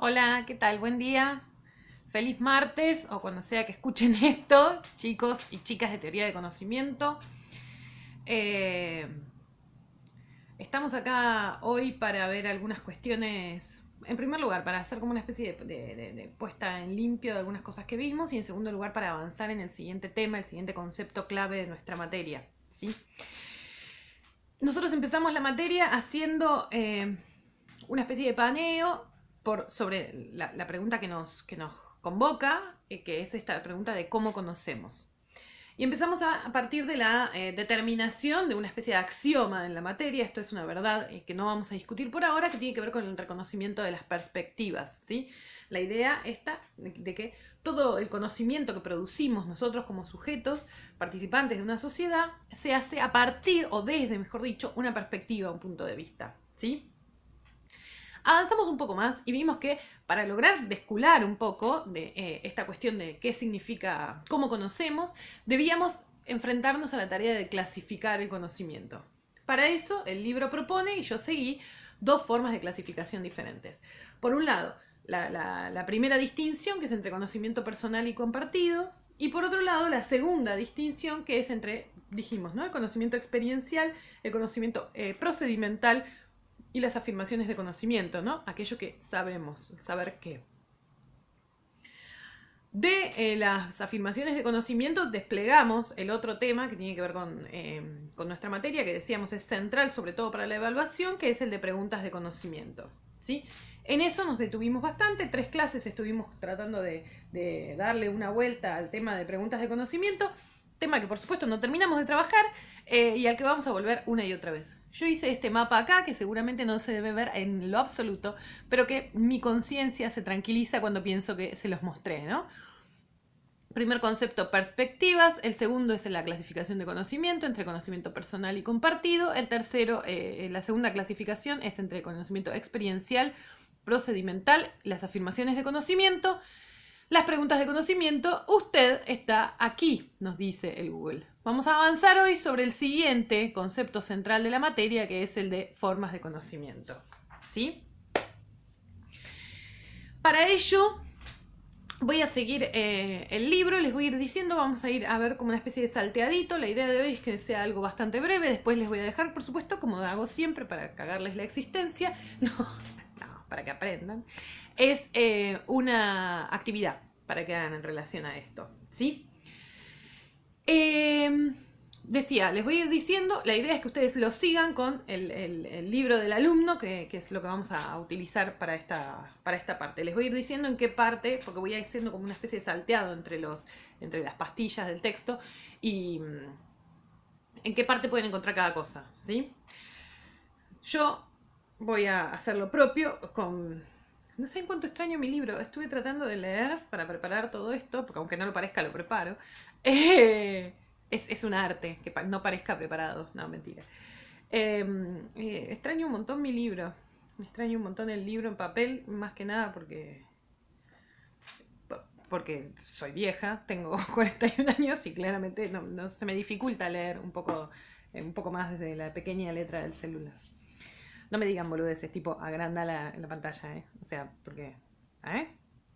Hola, ¿qué tal? Buen día. Feliz martes o cuando sea que escuchen esto, chicos y chicas de teoría de conocimiento. Eh, Estamos acá hoy para ver algunas cuestiones. En primer lugar, para hacer como una especie de puesta en limpio de algunas cosas que vimos y en segundo lugar para avanzar en el siguiente tema, el siguiente concepto clave de nuestra materia. ¿Sí? Nosotros empezamos la materia haciendo una especie de paneo sobre la pregunta que nos convoca, que es esta pregunta de cómo conocemos. Y empezamos a partir de la determinación de una especie de axioma en la materia, esto es una verdad que no vamos a discutir por ahora, que tiene que ver con el reconocimiento de las perspectivas, ¿sí? La idea esta de que todo el conocimiento que producimos nosotros como sujetos, participantes de una sociedad, se hace a partir, o desde, mejor dicho, una perspectiva, un punto de vista, ¿sí? Avanzamos un poco más y vimos que para lograr descular un poco de esta cuestión de qué significa, cómo conocemos, debíamos enfrentarnos a la tarea de clasificar el conocimiento. Para eso, el libro propone, y yo seguí, dos formas de clasificación diferentes. Por un lado, la primera distinción, que es entre conocimiento personal y compartido, y por otro lado, la segunda distinción, que es entre, dijimos, ¿no? El conocimiento experiencial, el conocimiento procedimental, y las afirmaciones de conocimiento, ¿no? Aquello que sabemos, el saber qué. De las afirmaciones de conocimiento desplegamos el otro tema que tiene que ver con nuestra materia, que decíamos es central sobre todo para la evaluación, que es el de preguntas de conocimiento, ¿sí? En eso nos detuvimos bastante, 3 clases estuvimos tratando de darle una vuelta al tema de preguntas de conocimiento, tema que por supuesto no terminamos de trabajar y al que vamos a volver una y otra vez. Yo hice este mapa acá, que seguramente no se debe ver en lo absoluto, pero que mi conciencia se tranquiliza cuando pienso que se los mostré, ¿no? Primer concepto, perspectivas. El segundo es la clasificación de conocimiento entre conocimiento personal y compartido. El tercero, la segunda clasificación es entre conocimiento experiencial, procedimental, las afirmaciones de conocimiento, las preguntas de conocimiento. Usted está aquí, nos dice el Google. Vamos a avanzar hoy sobre el siguiente concepto central de la materia, que es el de formas de conocimiento. ¿Sí? Para ello, voy a seguir el libro, les voy a ir diciendo, vamos a ir a ver como una especie de salteadito. La idea de hoy es que sea algo bastante breve, después les voy a dejar, por supuesto, como hago siempre, para cagarles la existencia, no, para que aprendan, es una actividad para que hagan en relación a esto, ¿sí? Decía, les voy a ir diciendo, la idea es que ustedes lo sigan con el libro del alumno, que es lo que vamos a utilizar para esta parte. Les voy a ir diciendo en qué parte, porque voy a ir siendo como una especie de salteado entre las pastillas del texto y en qué parte pueden encontrar cada cosa, ¿sí? Yo voy a hacer lo propio con... No sé en cuánto extraño mi libro. Estuve tratando de leer para preparar todo esto, porque aunque no lo parezca, lo preparo. Es un arte, que no parezca preparado. No, mentira. Extraño un montón mi libro. Extraño un montón el libro en papel, más que nada porque soy vieja, tengo 41 años y claramente no se me dificulta leer un poco más desde la pequeña letra del celular. No me digan boludeces, tipo, agranda la pantalla, ¿eh? O sea, porque... ¿eh?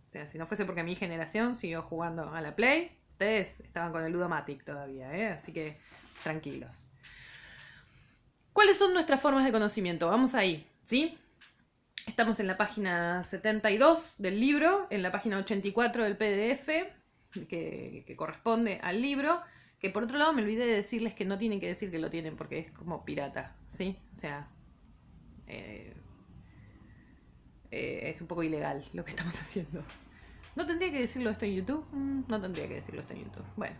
O sea, si no fuese porque mi generación siguió jugando a la Play, ustedes estaban con el Ludomatic todavía, ¿eh? Así que tranquilos. ¿Cuáles son nuestras formas de conocimiento? Vamos ahí, ¿sí? Estamos en la página 72 del libro, en la página 84 del PDF, que corresponde al libro, que por otro lado me olvidé de decirles que no tienen que decir que lo tienen porque es como pirata, ¿sí? O sea, eh, es un poco ilegal lo que estamos haciendo. ¿No tendría que decirlo esto en YouTube? No tendría que decirlo esto en YouTube. Bueno.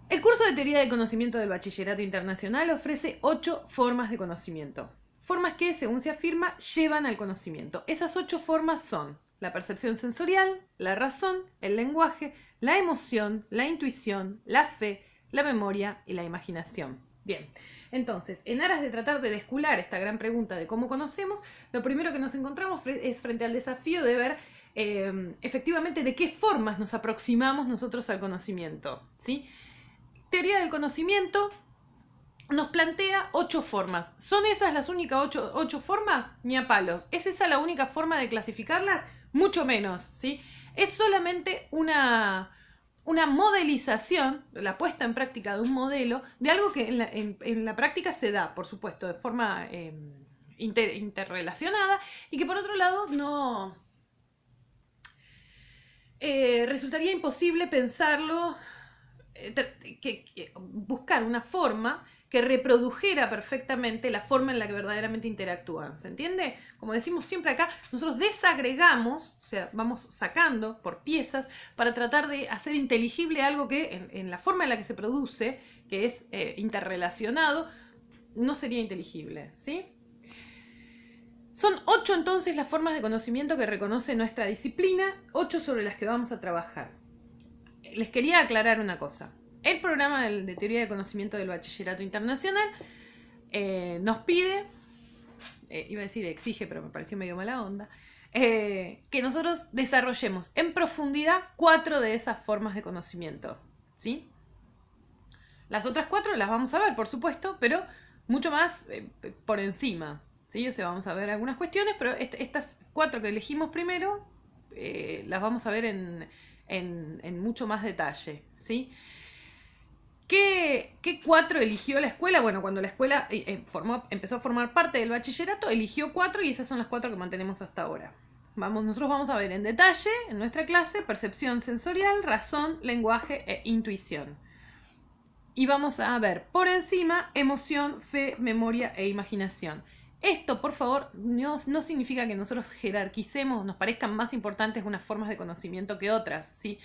El curso de Teoría del Conocimiento del Bachillerato Internacional ofrece 8 formas de conocimiento. Formas que, según se afirma, llevan al conocimiento. Esas 8 formas son la percepción sensorial, la razón, el lenguaje, la emoción, la intuición, la fe, la memoria y la imaginación. Bien, entonces, en aras de tratar de descular esta gran pregunta de cómo conocemos, lo primero que nos encontramos es frente al desafío de ver efectivamente de qué formas nos aproximamos nosotros al conocimiento, ¿sí? Teoría del conocimiento nos plantea 8 formas. ¿Son esas las únicas 8 formas? Ni a palos. ¿Es esa la única forma de clasificarlas? Mucho menos, ¿sí? Es solamente una modelización, la puesta en práctica de un modelo, de algo que en la práctica se da, por supuesto, de forma interrelacionada, y que por otro lado no... resultaría imposible pensarlo, buscar una forma que reprodujera perfectamente la forma en la que verdaderamente interactúan. ¿Se entiende? Como decimos siempre acá, nosotros desagregamos, o sea, vamos sacando por piezas para tratar de hacer inteligible algo que en la forma en la que se produce, que es interrelacionado, no sería inteligible, ¿sí? Son 8 entonces las formas de conocimiento que reconoce nuestra disciplina, 8 sobre las que vamos a trabajar. Les quería aclarar una cosa. El programa de teoría de conocimiento del bachillerato internacional nos pide, iba a decir exige, pero me pareció medio mala onda, que nosotros desarrollemos en profundidad 4 de esas formas de conocimiento, ¿sí? Las otras 4 las vamos a ver, por supuesto, pero mucho más por encima, ¿sí? O sea, vamos a ver algunas cuestiones, pero estas 4 que elegimos primero las vamos a ver en mucho más detalle, ¿sí? ¿Qué 4 eligió la escuela? Bueno, cuando la escuela empezó a formar parte del bachillerato, eligió 4 y esas son las 4 que mantenemos hasta ahora. Nosotros vamos a ver en detalle, en nuestra clase, percepción sensorial, razón, lenguaje e intuición. Y vamos a ver por encima emoción, fe, memoria e imaginación. Esto, por favor, no significa que nosotros jerarquicemos, nos parezcan más importantes unas formas de conocimiento que otras, ¿sí?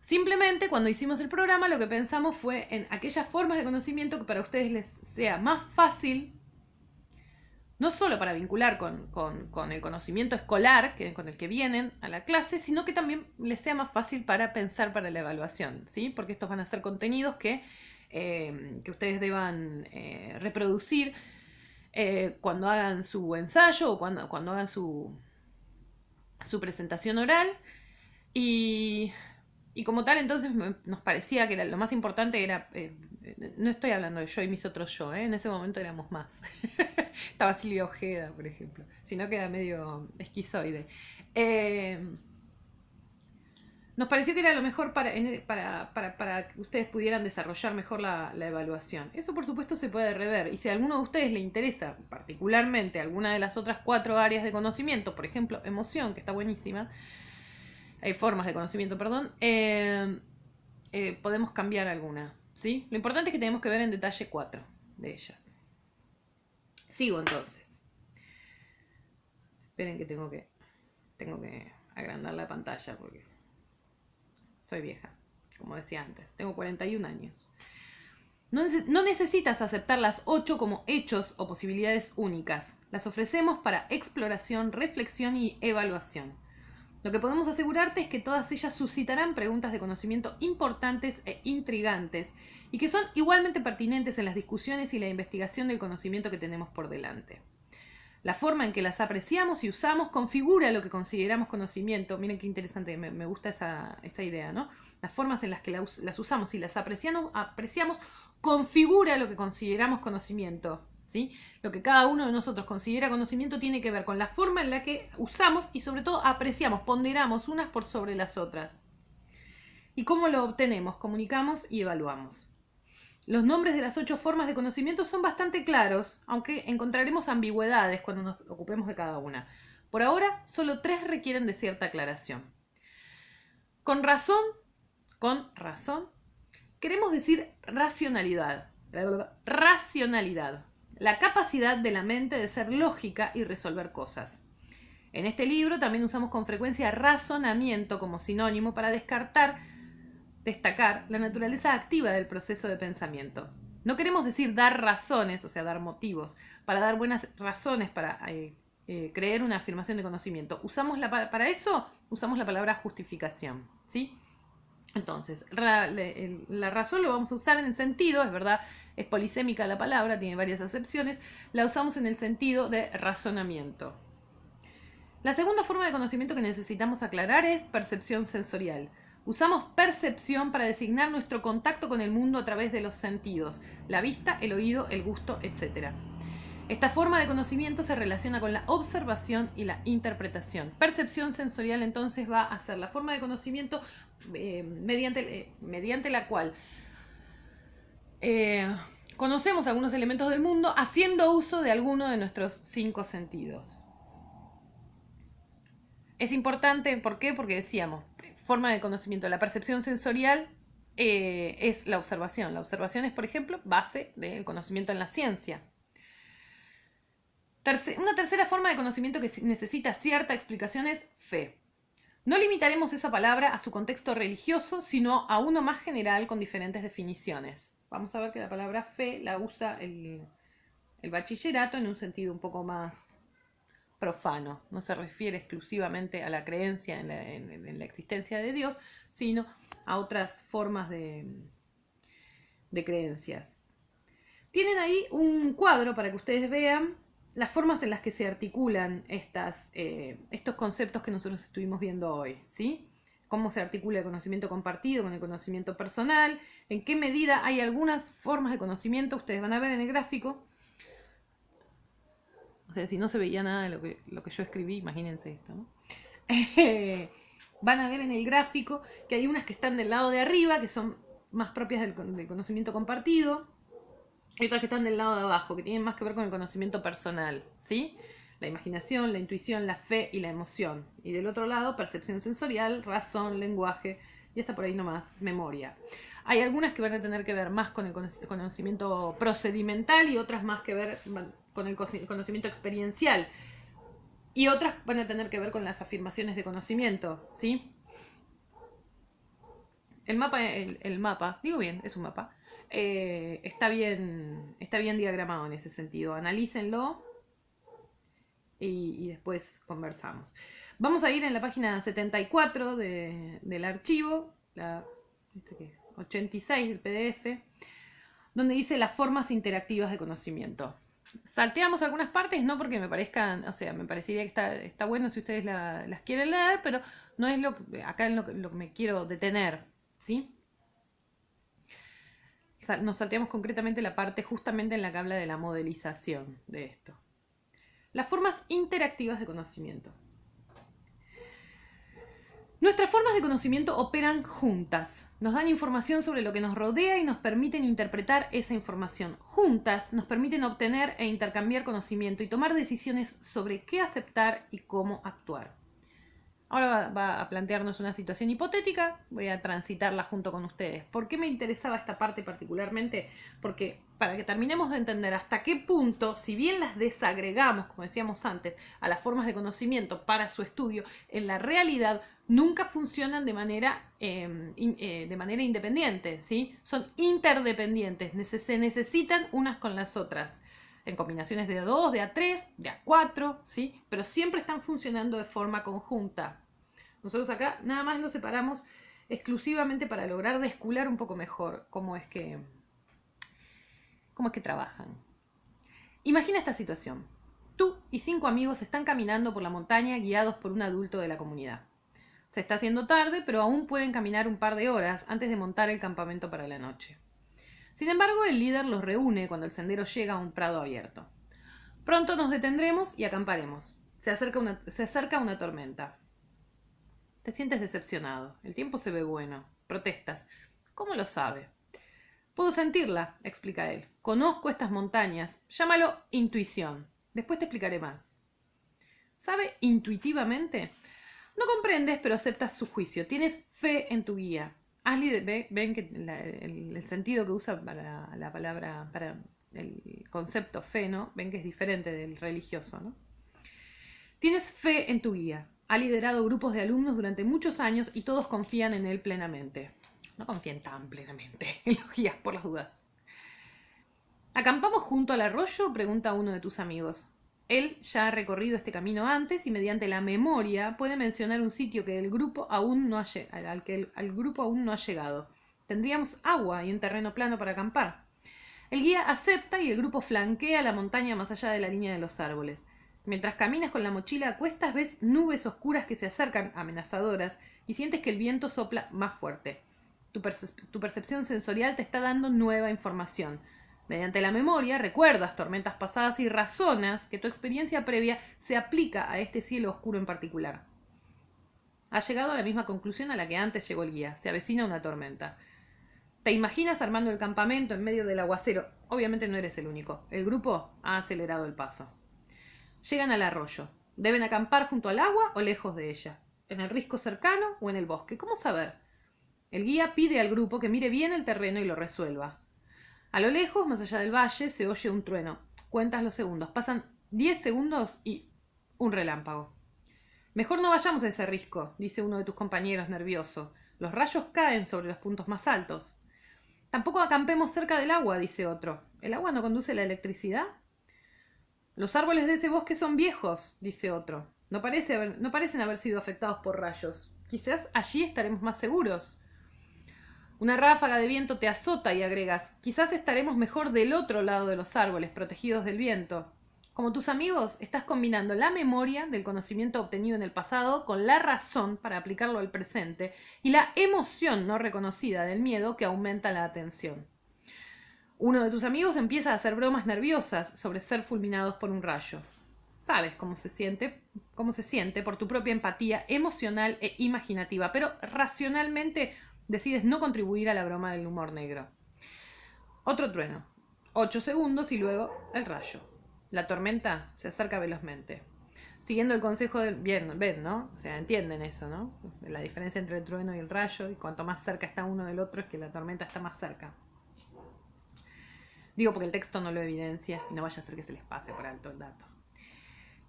Simplemente, cuando hicimos el programa, lo que pensamos fue en aquellas formas de conocimiento que para ustedes les sea más fácil, no solo para vincular con el conocimiento escolar, con el que vienen a la clase, sino que también les sea más fácil para pensar para la evaluación, ¿sí? Porque estos van a ser contenidos que ustedes deban reproducir cuando hagan su ensayo o cuando hagan su presentación oral. Y como tal, entonces nos parecía que lo más importante era, no estoy hablando de yo y mis otros yo, en ese momento éramos más. Estaba Silvia Ojeda, por ejemplo, si no queda medio esquizoide. Nos pareció que era lo mejor para que ustedes pudieran desarrollar mejor la evaluación. Eso por supuesto se puede rever, y si a alguno de ustedes le interesa particularmente alguna de las otras 4 áreas de conocimiento, por ejemplo, emoción, que está buenísima, formas de conocimiento, perdón, podemos cambiar alguna, ¿sí? Lo importante es que tenemos que ver en detalle 4 de ellas. Sigo entonces. Esperen que tengo que agrandar la pantalla porque soy vieja, como decía antes. Tengo 41 años. No necesitas aceptar las 8 como hechos o posibilidades únicas. Las ofrecemos para exploración, reflexión y evaluación. Lo que podemos asegurarte es que todas ellas suscitarán preguntas de conocimiento importantes e intrigantes y que son igualmente pertinentes en las discusiones y la investigación del conocimiento que tenemos por delante. La forma en que las apreciamos y usamos configura lo que consideramos conocimiento. Miren qué interesante, me gusta esa idea, ¿no? Las formas en las que las usamos y las apreciamos configura lo que consideramos conocimiento, ¿sí? Lo que cada uno de nosotros considera conocimiento tiene que ver con la forma en la que usamos y sobre todo apreciamos, ponderamos unas por sobre las otras. ¿Y cómo lo obtenemos? Comunicamos y evaluamos. Los nombres de las 8 formas de conocimiento son bastante claros, aunque encontraremos ambigüedades cuando nos ocupemos de cada una. Por ahora, solo 3 requieren de cierta aclaración. Con razón, queremos decir racionalidad. Racionalidad. La capacidad de la mente de ser lógica y resolver cosas. En este libro también usamos con frecuencia razonamiento como sinónimo para destacar la naturaleza activa del proceso de pensamiento. No queremos decir dar razones, o sea, dar motivos, para dar buenas razones para creer una afirmación de conocimiento. Para eso usamos la palabra justificación, ¿sí? Entonces, la razón lo vamos a usar en el sentido, es verdad, es polisémica la palabra, tiene varias acepciones, la usamos en el sentido de razonamiento. La segunda forma de conocimiento que necesitamos aclarar es percepción sensorial. Usamos percepción para designar nuestro contacto con el mundo a través de los sentidos, la vista, el oído, el gusto, etc. Esta forma de conocimiento se relaciona con la observación y la interpretación. Percepción sensorial entonces va a ser la forma de conocimiento mediante la cual conocemos algunos elementos del mundo haciendo uso de alguno de nuestros 5 sentidos. Es importante, ¿por qué? Porque decíamos, forma de conocimiento, la percepción sensorial es la observación. La observación es, por ejemplo, base del conocimiento en la ciencia. Una tercera forma de conocimiento que necesita cierta explicación es fe. No limitaremos esa palabra a su contexto religioso, sino a uno más general con diferentes definiciones. Vamos a ver que la palabra fe la usa el bachillerato en un sentido un poco más profano. No se refiere exclusivamente a la creencia en la existencia de Dios, sino a otras formas de creencias. Tienen ahí un cuadro para que ustedes vean las formas en las que se articulan estos conceptos que nosotros estuvimos viendo hoy, ¿sí? Cómo se articula el conocimiento compartido con el conocimiento personal, en qué medida hay algunas formas de conocimiento, ustedes van a ver en el gráfico. O sea, si no se veía nada de lo que yo escribí, imagínense esto, ¿no? Van a ver en el gráfico que hay unas que están del lado de arriba, que son más propias del conocimiento compartido, y otras que están del lado de abajo, que tienen más que ver con el conocimiento personal, ¿sí? La imaginación, la intuición, la fe y la emoción. Y del otro lado, percepción sensorial, razón, lenguaje, y hasta por ahí nomás, memoria. Hay algunas que van a tener que ver más con el conocimiento procedimental y otras más que ver con el conocimiento experiencial. Y otras van a tener que ver con las afirmaciones de conocimiento, ¿sí? El mapa, digo bien, es un mapa, está bien diagramado en ese sentido. Analícenlo y después conversamos. Vamos a ir en la página 74 del archivo, ¿qué es? 86 del PDF, donde dice las formas interactivas de conocimiento. Salteamos algunas partes, no porque me parezcan, o sea, me parecería que está bueno si ustedes las quieren leer, pero no es acá en lo que me quiero detener, ¿sí? Nos salteamos concretamente la parte justamente en la que habla de la modelización de esto. Las formas interactivas de conocimiento. Nuestras formas de conocimiento operan juntas, nos dan información sobre lo que nos rodea y nos permiten interpretar esa información. Juntas nos permiten obtener e intercambiar conocimiento y tomar decisiones sobre qué aceptar y cómo actuar. Ahora va a plantearnos una situación hipotética, voy a transitarla junto con ustedes. ¿Por qué me interesaba esta parte particularmente? Porque para que terminemos de entender hasta qué punto, si bien las desagregamos, como decíamos antes, a las formas de conocimiento para su estudio, en la realidad nunca funcionan de manera independiente, ¿sí? Son interdependientes, se necesitan unas con las otras, en combinaciones de A2, de A3, de A4, ¿sí? Pero siempre están funcionando de forma conjunta. Nosotros acá nada más lo separamos exclusivamente para lograr descular un poco mejor cómo es que trabajan. Imagina esta situación. Tú y 5 amigos están caminando por la montaña guiados por un adulto de la comunidad. Se está haciendo tarde, pero aún pueden caminar un par de horas antes de montar el campamento para la noche. Sin embargo, el líder los reúne cuando el sendero llega a un prado abierto. Pronto nos detendremos y acamparemos. Se acerca una tormenta. Te sientes decepcionado. El tiempo se ve bueno. Protestas. ¿Cómo lo sabe? Puedo sentirla, explica él. Conozco estas montañas. Llámalo intuición. Después te explicaré más. ¿Sabe intuitivamente? No comprendes, pero aceptas su juicio. Tienes fe en tu guía. Ven que el sentido que usa para la palabra, para el concepto fe, ¿no? Ven que es diferente del religioso, ¿no? Tienes fe en tu guía. Ha liderado grupos de alumnos durante muchos años y todos confían en él plenamente. No confían tan plenamente en los guías, por las dudas. ¿Acampamos junto al arroyo?, pregunta uno de tus amigos. Él ya ha recorrido este camino antes y mediante la memoria puede mencionar un sitio que al grupo aún no ha llegado. Tendríamos agua y un terreno plano para acampar. El guía acepta y el grupo flanquea la montaña más allá de la línea de los árboles. Mientras caminas con la mochila a cuestas, ves nubes oscuras que se acercan, amenazadoras, y sientes que el viento sopla más fuerte. Tu percepción sensorial te está dando nueva información. Mediante la memoria, recuerdas tormentas pasadas y razonas que tu experiencia previa se aplica a este cielo oscuro en particular. Has llegado a la misma conclusión a la que antes llegó el guía. Se avecina una tormenta. Te imaginas armando el campamento en medio del aguacero. Obviamente no eres el único. El grupo ha acelerado el paso. Llegan al arroyo. ¿Deben acampar junto al agua o lejos de ella? ¿En el risco cercano o en el bosque? ¿Cómo saber? El guía pide al grupo que mire bien el terreno y lo resuelva. A lo lejos, más allá del valle, se oye un trueno. Cuentas los segundos. Pasan 10 segundos y un relámpago. Mejor no vayamos a ese risco, dice uno de tus compañeros nervioso. Los rayos caen sobre los puntos más altos. Tampoco acampemos cerca del agua, dice otro. ¿El agua no conduce la electricidad? Los árboles de ese bosque son viejos, dice otro. No parecen haber sido afectados por rayos. Quizás allí estaremos más seguros. Una ráfaga de viento te azota y agregas, quizás estaremos mejor del otro lado de los árboles, protegidos del viento. Como tus amigos, estás combinando la memoria del conocimiento obtenido en el pasado con la razón para aplicarlo al presente y la emoción no reconocida del miedo que aumenta la atención. Uno de tus amigos empieza a hacer bromas nerviosas sobre ser fulminados por un rayo. Sabes cómo se siente por tu propia empatía emocional e imaginativa, pero racionalmente decides no contribuir a la broma del humor negro. Otro trueno. 8 segundos y luego el rayo. La tormenta se acerca velozmente. Siguiendo el consejo del... Bien, ven, ¿no? O sea, entienden eso, ¿no? La diferencia entre el trueno y el rayo, y cuanto más cerca está uno del otro es que la tormenta está más cerca. Digo porque el texto no lo evidencia y no vaya a ser que se les pase por alto el dato.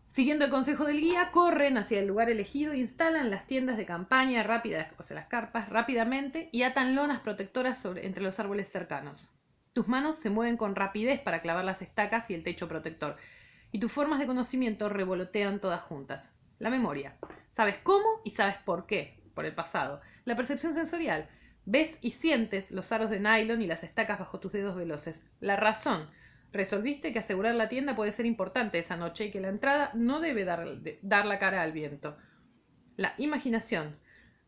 Siguiendo el consejo del guía, corren hacia el lugar elegido e instalan las tiendas de campaña rápidas, o sea, las carpas, rápidamente y atan lonas protectoras entre los árboles cercanos. Tus manos se mueven con rapidez para clavar las estacas y el techo protector, y tus formas de conocimiento revolotean todas juntas. La memoria. Sabes cómo y sabes por qué, por el pasado. La percepción sensorial. Ves y sientes los aros de nylon y las estacas bajo tus dedos veloces. La razón. Resolviste que asegurar la tienda puede ser importante esa noche y que la entrada no debe dar la cara al viento. La imaginación.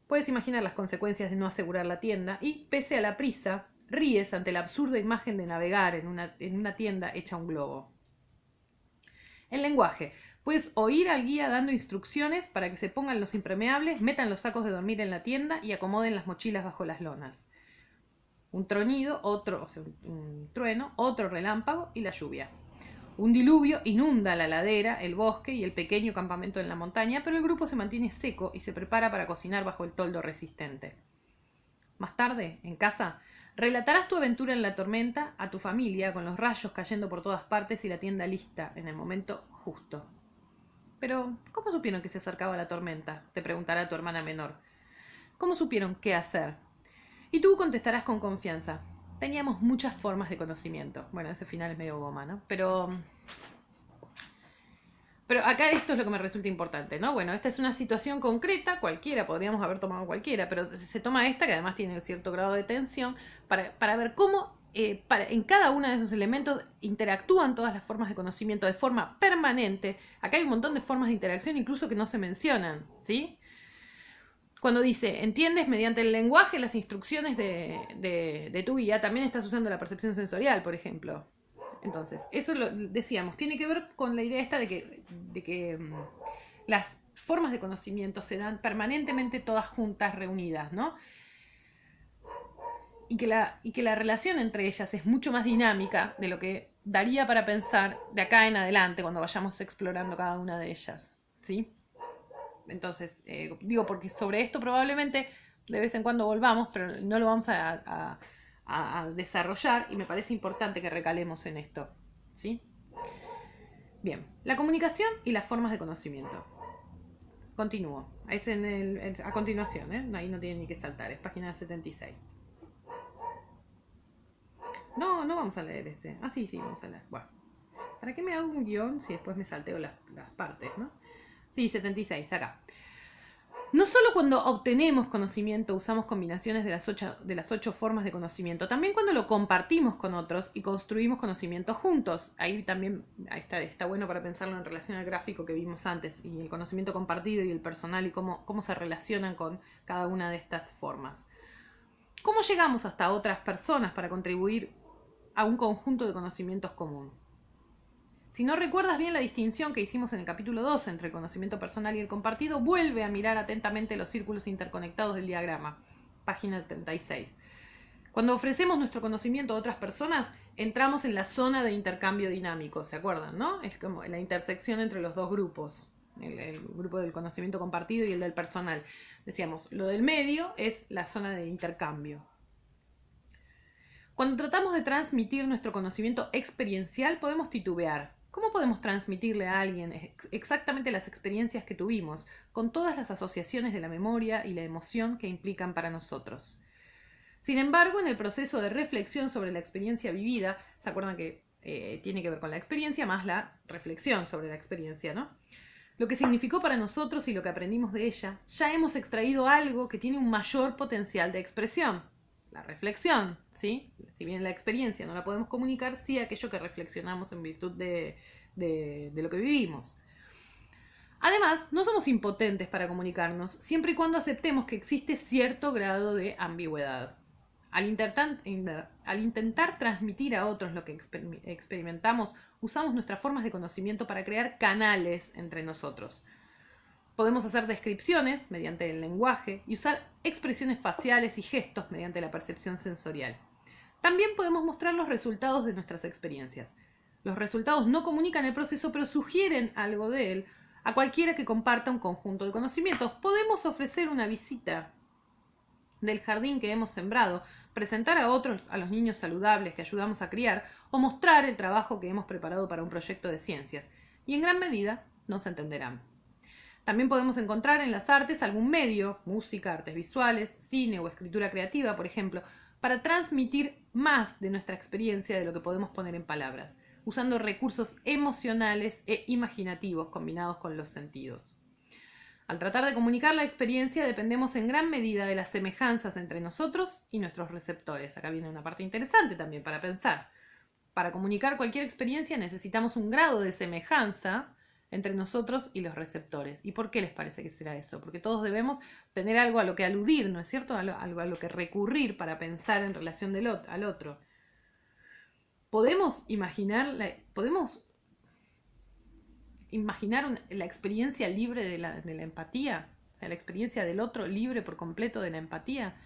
Puedes imaginar las consecuencias de no asegurar la tienda y, pese a la prisa, ríes ante la absurda imagen de navegar en una tienda hecha un globo. El lenguaje. Puedes oír al guía dando instrucciones para que se pongan los impermeables, metan los sacos de dormir en la tienda y acomoden las mochilas bajo las lonas. Un tronido, un trueno, otro relámpago y la lluvia. Un diluvio inunda la ladera, el bosque y el pequeño campamento en la montaña, pero el grupo se mantiene seco y se prepara para cocinar bajo el toldo resistente. Más tarde, en casa, relatarás tu aventura en la tormenta a tu familia, con los rayos cayendo por todas partes y la tienda lista en el momento justo. Pero, ¿cómo supieron que se acercaba la tormenta?, te preguntará tu hermana menor. ¿Cómo supieron qué hacer? Y tú contestarás con confianza. Teníamos muchas formas de conocimiento. Bueno, ese final es medio goma, ¿no? Pero acá esto es lo que me resulta importante, ¿no? Bueno, esta es una situación concreta, cualquiera, podríamos haber tomado cualquiera, pero se toma esta, que además tiene cierto grado de tensión, para ver cómo en cada uno de esos elementos interactúan todas las formas de conocimiento de forma permanente. Acá hay un montón de formas de interacción incluso que no se mencionan, ¿sí? Cuando dice, entiendes mediante el lenguaje las instrucciones de tu guía, también estás usando la percepción sensorial, por ejemplo. Entonces, eso lo decíamos, tiene que ver con la idea esta de que las formas de conocimiento se dan permanentemente todas juntas, reunidas, ¿no? Y que la relación entre ellas es mucho más dinámica de lo que daría para pensar de acá en adelante cuando vayamos explorando cada una de ellas, ¿sí? Entonces, digo, porque sobre esto probablemente de vez en cuando volvamos, pero no lo vamos a desarrollar y me parece importante que recalemos en esto, ¿sí? Bien, la comunicación y las formas de conocimiento. Continúo. Es a continuación, ¿eh? Ahí no tienen ni que saltar, es página 76. No vamos a leer ese. Ah, sí, vamos a leer. Bueno, ¿para qué me hago un guión si después me salteo las partes, ¿no? Sí, 76, acá. No solo cuando obtenemos conocimiento usamos combinaciones de las ocho formas de conocimiento, también cuando lo compartimos con otros y construimos conocimiento juntos. Ahí también está bueno para pensarlo en relación al gráfico que vimos antes, y el conocimiento compartido y el personal y cómo se relacionan con cada una de estas formas. ¿Cómo llegamos hasta otras personas para contribuir a un conjunto de conocimientos común? Si no recuerdas bien la distinción que hicimos en el capítulo 2 entre el conocimiento personal y el compartido, vuelve a mirar atentamente los círculos interconectados del diagrama, página 36. Cuando ofrecemos nuestro conocimiento a otras personas, entramos en la zona de intercambio dinámico, ¿se acuerdan, no? Es como la intersección entre los dos grupos, el grupo del conocimiento compartido y el del personal. Decíamos, lo del medio es la zona de intercambio. Cuando tratamos de transmitir nuestro conocimiento experiencial, podemos titubear. ¿Cómo podemos transmitirle a alguien exactamente las experiencias que tuvimos, con todas las asociaciones de la memoria y la emoción que implican para nosotros? Sin embargo, en el proceso de reflexión sobre la experiencia vivida, ¿se acuerdan que tiene que ver con la experiencia más la reflexión sobre la experiencia, ¿no? Lo que significó para nosotros y lo que aprendimos de ella, ya hemos extraído algo que tiene un mayor potencial de expresión. La reflexión, ¿sí? Si bien la experiencia no la podemos comunicar, sí aquello que reflexionamos en virtud de lo que vivimos. Además, no somos impotentes para comunicarnos, siempre y cuando aceptemos que existe cierto grado de ambigüedad. Al intentar transmitir a otros lo que experimentamos, usamos nuestras formas de conocimiento para crear canales entre nosotros. Podemos hacer descripciones mediante el lenguaje y usar expresiones faciales y gestos mediante la percepción sensorial. También podemos mostrar los resultados de nuestras experiencias. Los resultados no comunican el proceso, pero sugieren algo de él a cualquiera que comparta un conjunto de conocimientos. Podemos ofrecer una visita del jardín que hemos sembrado, presentar a otros a los niños saludables que ayudamos a criar o mostrar el trabajo que hemos preparado para un proyecto de ciencias. Y en gran medida nos entenderán. También podemos encontrar en las artes algún medio, música, artes visuales, cine o escritura creativa, por ejemplo, para transmitir más de nuestra experiencia de lo que podemos poner en palabras, usando recursos emocionales e imaginativos combinados con los sentidos. Al tratar de comunicar la experiencia dependemos en gran medida de las semejanzas entre nosotros y nuestros receptores. Acá viene una parte interesante también para pensar. Para comunicar cualquier experiencia necesitamos un grado de semejanza entre nosotros y los receptores. ¿Y por qué les parece que será eso? Porque todos debemos tener algo a lo que aludir, ¿no es cierto? Algo a lo que recurrir para pensar en relación al otro. ¿Podemos imaginar la experiencia libre de la empatía? O sea, la experiencia del otro libre por completo de la empatía.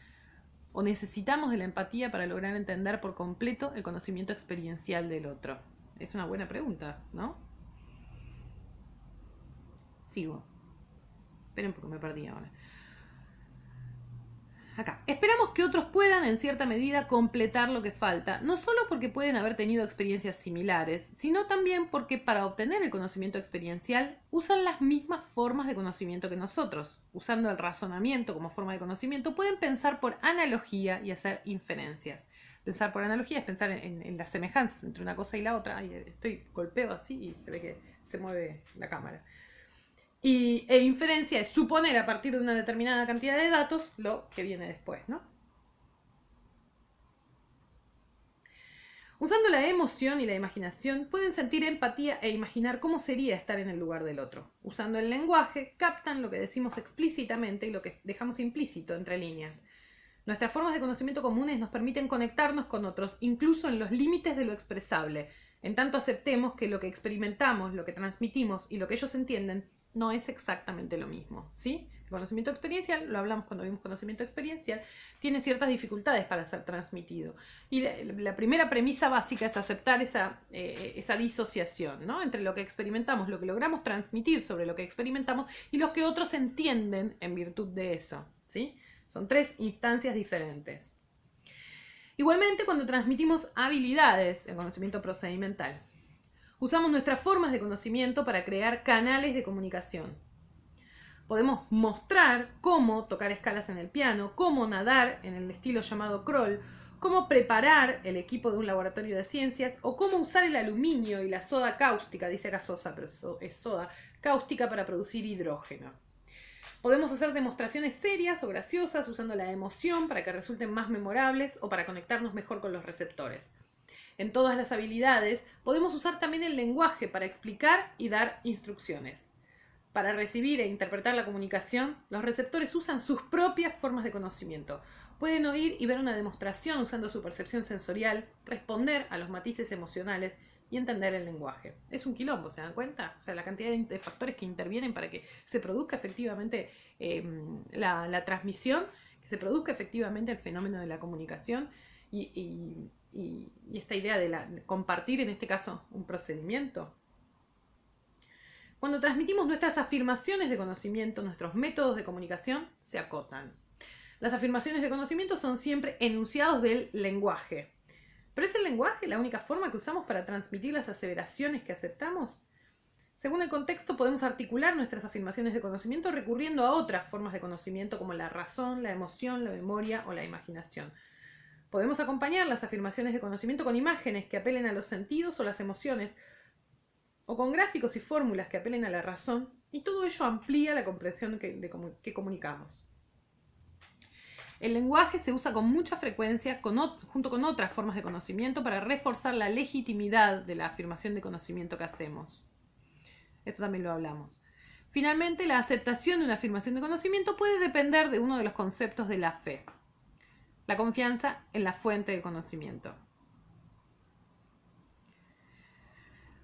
¿O necesitamos de la empatía para lograr entender por completo el conocimiento experiencial del otro? Es una buena pregunta, ¿no? Sigo. Esperen porque me perdí ahora. Acá. Esperamos que otros puedan, en cierta medida, completar lo que falta, no solo porque pueden haber tenido experiencias similares, sino también porque para obtener el conocimiento experiencial usan las mismas formas de conocimiento que nosotros. Usando el razonamiento como forma de conocimiento, pueden pensar por analogía y hacer inferencias. Pensar por analogía es pensar en las semejanzas entre una cosa y la otra. Ay, golpeo así y se ve que se mueve la cámara. E inferencia es suponer a partir de una determinada cantidad de datos lo que viene después, ¿no? Usando la emoción y la imaginación, pueden sentir empatía e imaginar cómo sería estar en el lugar del otro. Usando el lenguaje, captan lo que decimos explícitamente y lo que dejamos implícito entre líneas. Nuestras formas de conocimiento comunes nos permiten conectarnos con otros, incluso en los límites de lo expresable. En tanto aceptemos que lo que experimentamos, lo que transmitimos y lo que ellos entienden no es exactamente lo mismo, ¿sí? El conocimiento experiencial, lo hablamos cuando vimos conocimiento experiencial, tiene ciertas dificultades para ser transmitido. Y la primera premisa básica es aceptar esa disociación, ¿no? Entre lo que experimentamos, lo que logramos transmitir sobre lo que experimentamos y lo que otros entienden en virtud de eso, ¿sí? Son tres instancias diferentes. Igualmente, cuando transmitimos habilidades, el conocimiento procedimental, usamos nuestras formas de conocimiento para crear canales de comunicación. Podemos mostrar cómo tocar escalas en el piano, cómo nadar en el estilo llamado crawl, cómo preparar el equipo de un laboratorio de ciencias o cómo usar el aluminio y la soda cáustica, dice gasosa, pero es soda cáustica para producir hidrógeno. Podemos hacer demostraciones serias o graciosas usando la emoción para que resulten más memorables o para conectarnos mejor con los receptores. En todas las habilidades podemos usar también el lenguaje para explicar y dar instrucciones. Para recibir e interpretar la comunicación, los receptores usan sus propias formas de conocimiento. Pueden oír y ver una demostración usando su percepción sensorial, responder a los matices emocionales y entender el lenguaje. Es un quilombo, ¿se dan cuenta? O sea, la cantidad de factores que intervienen para que se produzca efectivamente la transmisión, que se produzca efectivamente el fenómeno de la comunicación y esta idea de compartir, en este caso, un procedimiento. Cuando transmitimos nuestras afirmaciones de conocimiento, nuestros métodos de comunicación se acotan. Las afirmaciones de conocimiento son siempre enunciados del lenguaje. ¿Pero es el lenguaje la única forma que usamos para transmitir las aseveraciones que aceptamos? Según el contexto, podemos articular nuestras afirmaciones de conocimiento recurriendo a otras formas de conocimiento como la razón, la emoción, la memoria o la imaginación. Podemos acompañar las afirmaciones de conocimiento con imágenes que apelen a los sentidos o las emociones, o con gráficos y fórmulas que apelen a la razón, y todo ello amplía la comprensión que comunicamos. El lenguaje se usa con mucha frecuencia junto con otras formas de conocimiento para reforzar la legitimidad de la afirmación de conocimiento que hacemos. Esto también lo hablamos. Finalmente, la aceptación de una afirmación de conocimiento puede depender de uno de los conceptos de la fe: la confianza en la fuente del conocimiento.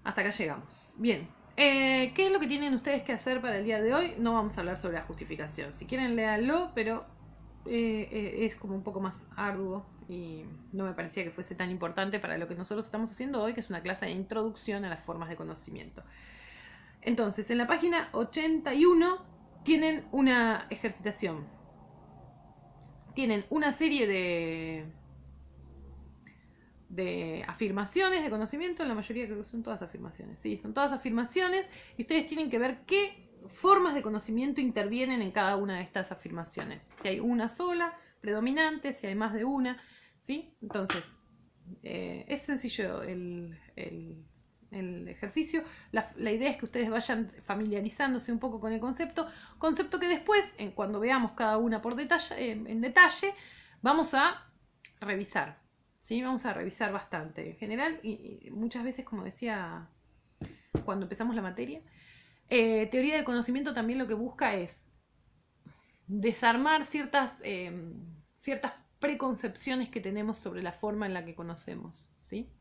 Hasta acá llegamos. Bien, ¿qué es lo que tienen ustedes que hacer para el día de hoy? No vamos a hablar sobre la justificación. Si quieren, léanlo, pero es como un poco más arduo y no me parecía que fuese tan importante para lo que nosotros estamos haciendo hoy, que es una clase de introducción a las formas de conocimiento. Entonces, en la página 81 tienen una ejercitación. Tienen una serie de afirmaciones de conocimiento. En la mayoría creo que son todas afirmaciones. Sí, son todas afirmaciones y ustedes tienen que ver qué formas de conocimiento intervienen en cada una de estas afirmaciones. Si hay una sola, predominante, si hay más de una, ¿sí? Entonces, es sencillo el ejercicio. La idea es que ustedes vayan familiarizándose un poco con el concepto que después, cuando veamos cada una por detalle, en detalle, vamos a revisar. ¿Sí? Vamos a revisar bastante. En general, y muchas veces, como decía cuando empezamos la materia, teoría del conocimiento también lo que busca es desarmar ciertas preconcepciones que tenemos sobre la forma en la que conocemos, ¿sí?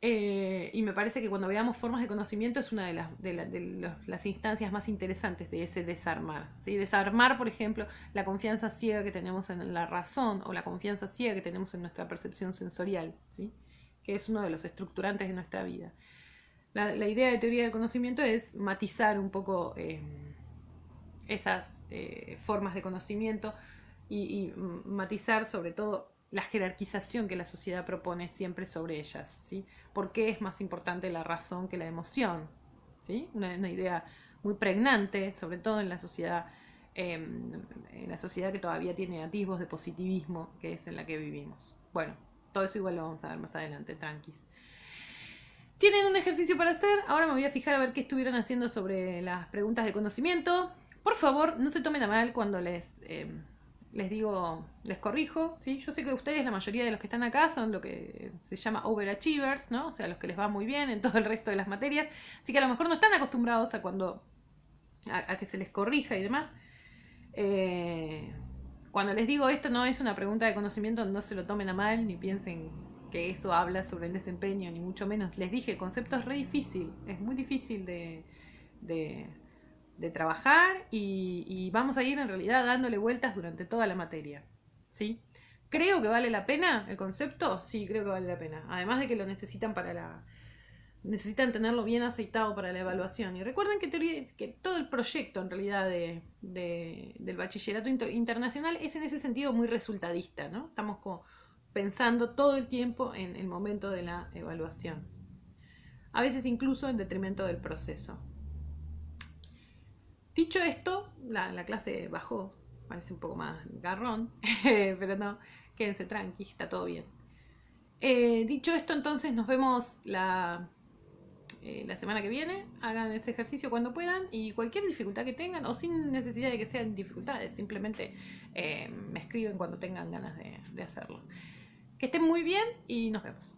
Y me parece que cuando veamos formas de conocimiento es una de las instancias más interesantes de ese desarmar, ¿sí? Desarmar, por ejemplo, la confianza ciega que tenemos en la razón o la confianza ciega que tenemos en nuestra percepción sensorial, ¿sí? Que es uno de los estructurantes de nuestra vida. La idea de teoría del conocimiento es matizar un poco esas formas de conocimiento y matizar sobre todo la jerarquización que la sociedad propone siempre sobre ellas, ¿sí? ¿Por qué es más importante la razón que la emoción? ¿Sí? Una idea muy pregnante, sobre todo en la sociedad que todavía tiene atisbos de positivismo, que es en la que vivimos. Bueno, todo eso igual lo vamos a ver más adelante, tranquis. Tienen un ejercicio para hacer. Ahora me voy a fijar a ver qué estuvieron haciendo sobre las preguntas de conocimiento. Por favor, no se tomen a mal cuando les digo, les corrijo, ¿sí? Yo sé que ustedes, la mayoría de los que están acá, son lo que se llama overachievers, ¿no? O sea, los que les va muy bien en todo el resto de las materias. Así que a lo mejor no están acostumbrados a que se les corrija y demás. Cuando les digo esto no es una pregunta de conocimiento, no se lo tomen a mal, ni piensen que eso habla sobre el desempeño, ni mucho menos. Les dije, el concepto es re difícil, es muy difícil de trabajar y vamos a ir en realidad dándole vueltas durante toda la materia, ¿sí? ¿Creo que vale la pena el concepto? Sí, creo que vale la pena. Además de que lo necesitan necesitan tenerlo bien aceitado para la evaluación. Y recuerden que todo el proyecto en realidad del bachillerato internacional es en ese sentido muy resultadista, ¿no? Estamos como pensando todo el tiempo en el momento de la evaluación. A veces incluso en detrimento del proceso. Dicho esto, la clase bajó, parece un poco más garrón, pero no, quédense tranqui, está todo bien. Dicho esto, entonces nos vemos la semana que viene. Hagan ese ejercicio cuando puedan y cualquier dificultad que tengan, o sin necesidad de que sean dificultades, simplemente me escriben cuando tengan ganas de hacerlo. Que estén muy bien y nos vemos.